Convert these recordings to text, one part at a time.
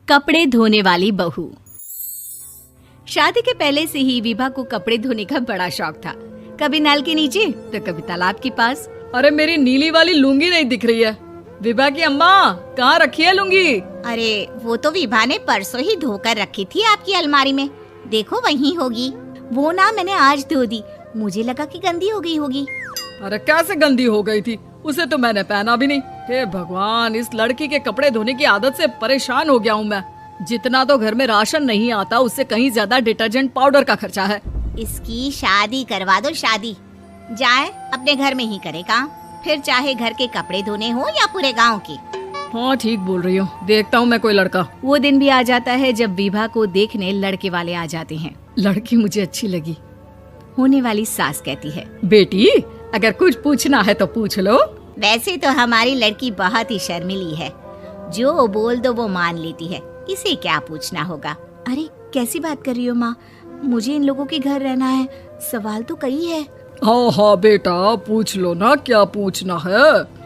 कपड़े धोने वाली बहू। शादी के पहले से ही विभा को कपड़े धोने का बड़ा शौक था। कभी नल के नीचे तो कभी तालाब के पास। अरे मेरी नीली वाली लुंगी नहीं दिख रही है। विभा की अम्मा कहाँ रखी है लुंगी? अरे वो तो विभा ने परसों ही धोकर रखी थी आपकी अलमारी में, देखो वहीं होगी। वो ना मैंने आज धो दी, मुझे लगा कि गंदी हो गई होगी। अरे कैसे गंदी हो गई थी, उसे तो मैंने पहना भी नहीं। हे भगवान, इस लड़की के कपड़े धोने की आदत से परेशान हो गया हूँ मैं। जितना तो घर में राशन नहीं आता उससे कहीं ज्यादा डिटर्जेंट पाउडर का खर्चा है। इसकी शादी करवा दो, शादी जाए अपने घर में ही करे काम, फिर चाहे घर के कपड़े धोने हो या पूरे गांव के। हाँ ठीक बोल रही हो, देखता हूँ मैं कोई लड़का। वो दिन भी आ जाता है जब विभा को देखने लड़के वाले आ जाते हैं। लड़की मुझे अच्छी लगी। होने वाली सास कहती है, बेटी अगर कुछ पूछना है तो पूछ लो। वैसे तो हमारी लड़की बहुत ही शर्मीली है, जो बोल दो वो मान लेती है, इसे क्या पूछना होगा। अरे कैसी बात कर रही हो माँ, मुझे इन लोगों के घर रहना है, सवाल तो कई है। हाँ हाँ बेटा पूछ लो ना, क्या पूछना है।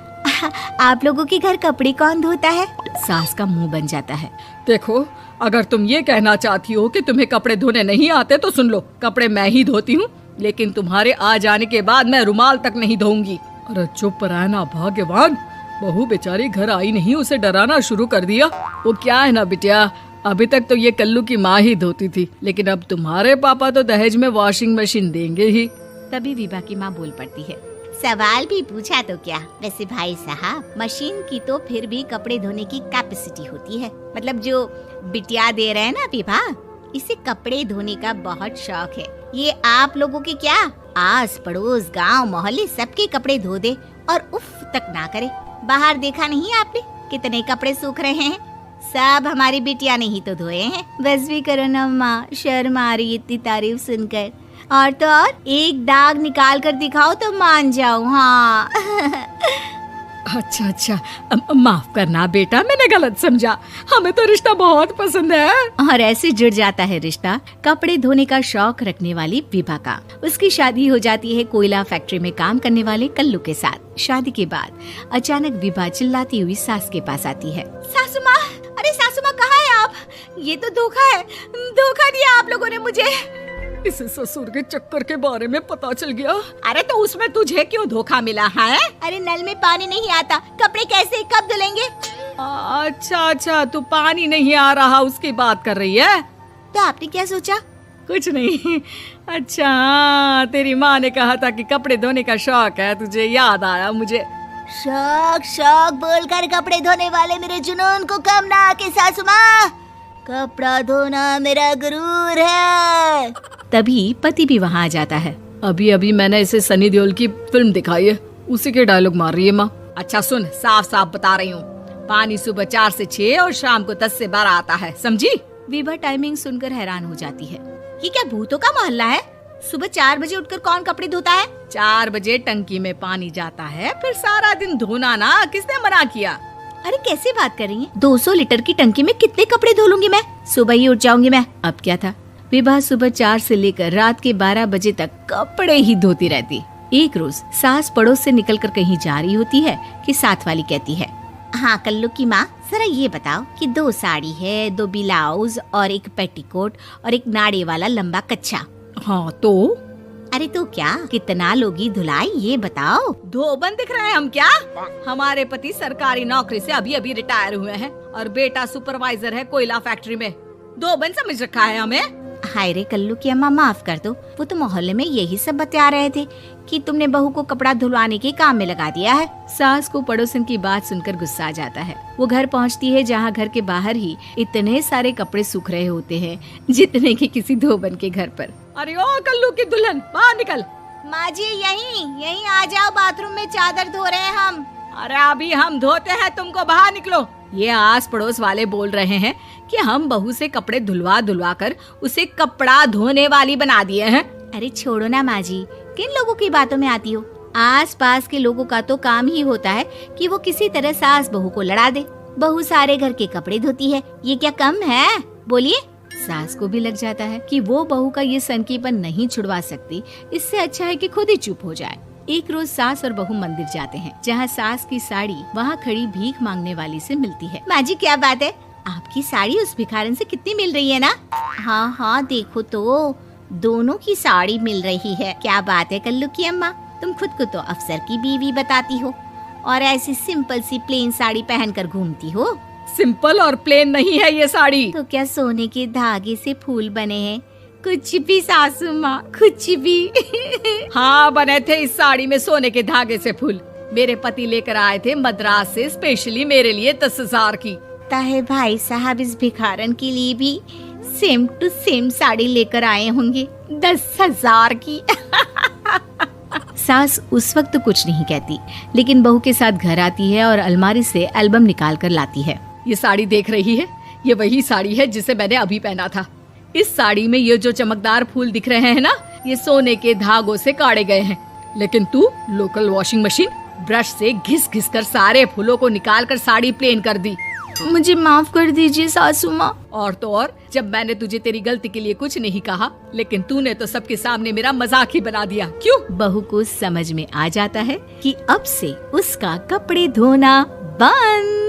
आप लोगों के घर कपड़े कौन धोता है? सास का मुंह बन जाता है। देखो अगर तुम ये कहना चाहती हो कि तुम्हें कपड़े धोने नहीं आते तो सुन लो, कपड़े मैं ही धोती हूँ, लेकिन तुम्हारे आ जाने के बाद मैं रुमाल तक नहीं धोऊंगी। अरे चुप रहना भाग्यवान, बहू बेचारी घर आई नहीं, उसे डराना शुरू कर दिया। वो क्या है ना बिटिया, अभी तक तो ये कल्लू की माँ ही धोती थी, लेकिन अब तुम्हारे पापा तो दहेज में वॉशिंग मशीन देंगे ही। तभी विभा की माँ बोल पड़ती है, सवाल भी पूछा तो क्या। वैसे भाई साहब, मशीन की तो फिर भी कपड़े धोने की कैपेसिटी होती है, मतलब जो बिटिया दे रहे हैं ना विभा, इसे कपड़े धोने का बहुत शौक है। ये आप लोगों के क्या आस पड़ोस गांव मोहल्ले सबके कपड़े धो दे और उफ तक ना करे। बाहर देखा नहीं आपने कितने कपड़े सूख रहे हैं, सब हमारी बिटिया ने ही तो धोए हैं। बस भी करो ना माँ, शर्म आ रही इतनी तारीफ सुनकर। और तो और एक दाग निकाल कर दिखाओ तो मान जाऊँ। हाँ अच्छा अच्छा, माफ करना बेटा, मैंने गलत समझा, हमें तो रिश्ता बहुत पसंद है। और ऐसे जुड़ जाता है रिश्ता कपड़े धोने का शौक रखने वाली विभा का। उसकी शादी हो जाती है कोयला फैक्ट्री में काम करने वाले कल्लू के साथ। शादी के बाद अचानक विभा चिल्लाती हुई सास के पास आती है। सासू माँ, अरे सासू माँ कहाँ है आप? ये तो धोखा है, धोखा दिया आप लोगों ने मुझे। इसे ससुर के चक्कर के बारे में पता चल गया। अरे तो उसमें तुझे क्यों धोखा मिला है? अरे नल में पानी नहीं आता, कपड़े कैसे कब धुलेंगे? अच्छा अच्छा, तू पानी नहीं आ रहा उसकी बात कर रही है। तो आपने क्या सोचा? कुछ नहीं। अच्छा हाँ, तेरी माँ ने कहा था कि कपड़े धोने का शौक है तुझे, याद आया मुझे। शौक शौक बोलकर कपड़े धोने वाले मेरे जुनून को कम ना आके सासू माँ, कपड़ा धोना मेरा गुरूर है। तभी पति भी वहाँ आ जाता है। अभी अभी मैंने इसे सनी देओल की फिल्म दिखाई है, उसी के डायलॉग मार रही है माँ। अच्छा सुन, साफ साफ बता रही हूँ, पानी सुबह 4 से 6 और शाम को 10 से 12 आता है, समझी? विभा टाइमिंग सुनकर हैरान हो जाती है। ये क्या भूतों का मोहल्ला है? सुबह 4 बजे उठकर कौन कपड़े धोता है? 4 बजे टंकी में पानी जाता है, फिर सारा दिन धोना ना, किसने मना किया? अरे कैसे बात कर रही हैं? 200 लीटर की टंकी में कितने कपड़े धो लूंगी मैं, सुबह ही उठ जाऊंगी मैं। अब क्या था, विभा सुबह 4 से लेकर रात के 12 बजे तक कपड़े ही धोती रहती। एक रोज सास पड़ोस से निकलकर कहीं जा रही होती है कि साथ वाली कहती है, हाँ कल्लू की माँ, जरा ये बताओ कि 2 साड़ी है, 2 ब्लाउज और एक पेटीकोट और एक नाड़े वाला लंबा कच्छा। हाँ तो? अरे तो क्या, कितना लोगी धुलाई ये बताओ। धोबन दिख रहे हैं हम क्या? हमारे पति सरकारी नौकरी से अभी अभी रिटायर हुए हैं और बेटा सुपरवाइजर है कोयला फैक्ट्री में। धोबन समझ रखा है हमें। हाय रे कल्लू की अम्मा, माफ कर दो, वो तो मोहल्ले में यही सब बता रहे थे कि तुमने बहू को कपड़ा धुलवाने के काम में लगा दिया है। सास को पड़ोसन की बात सुनकर गुस्सा आ जाता है। वो घर पहुंचती है जहां घर के बाहर ही इतने सारे कपड़े सूख रहे होते हैं जितने कि किसी धोबन के घर पर। अरे ओ कल्लू की दुल्हन, बाहर निकल। माँ जी यहीं आ जाओ, बाथरूम में चादर धो रहे हैं हम। अरे अभी हम धोते हैं, तुमको बाहर निकलो। ये आस पड़ोस वाले बोल रहे हैं कि हम बहू से कपड़े धुलवा धुलवा कर उसे कपड़ा धोने वाली बना दिए हैं। अरे छोड़ो ना माँ जी, किन लोगों की बातों में आती हो? आस पास के लोगों का तो काम ही होता है कि वो किसी तरह सास बहू को लड़ा दे। बहू सारे घर के कपड़े धोती है, ये क्या कम है? बोलिए। सास को भी लग जाता है कि वो बहू का ये सनकीपन नहीं छुड़वा सकती, इससे अच्छा है कि खुद ही चुप हो जाए। एक रोज सास और बहू मंदिर जाते हैं, जहाँ सास की साड़ी वहाँ खड़ी भीख मांगने वाली से मिलती है। माँ जी क्या बात है, आपकी साड़ी उस भिखारन से कितनी मिल रही है ना? हाँ हाँ देखो तो, दोनों की साड़ी मिल रही है। क्या बात है कल्लू की अम्मा, तुम खुद को तो अफसर की बीवी बताती हो और ऐसी सिंपल सी प्लेन साड़ी पहनकर घूमती हो। सिंपल और प्लेन नहीं है ये साड़ी। तो क्या सोने के धागे से फूल बने हैं? कुछ भी सासू माँ, कुछ भी। हाँ बने थे इस साड़ी में सोने के धागे से फूल। मेरे पति लेकर आए थे मद्रास से स्पेशली मेरे लिए 10,000 की। ताहे भाई साहब इस भिखारन के लिए भी सेम टू सेम साड़ी लेकर आए होंगे 10,000 की। सास उस वक्त तो कुछ नहीं कहती, लेकिन बहू के साथ घर आती है और अलमारी से एल्बम निकाल कर लाती है। ये साड़ी देख रही है, ये वही साड़ी है जिसे मैंने अभी पहना था। इस साड़ी में ये जो चमकदार फूल दिख रहे हैं ना, ये सोने के धागों से काढ़े गए हैं। लेकिन तू लोकल वॉशिंग मशीन ब्रश से घिस घिस कर सारे फूलों को निकाल कर साड़ी प्लेन कर दी। मुझे माफ कर दीजिए सासू माँ। और तो और, जब मैंने तुझे तेरी गलती के लिए कुछ नहीं कहा, लेकिन तूने तो सबके सामने मेरा मजाक ही बना दिया। क्यों? बहू को समझ में आ जाता है कि अब से उसका कपड़े धोना बंद।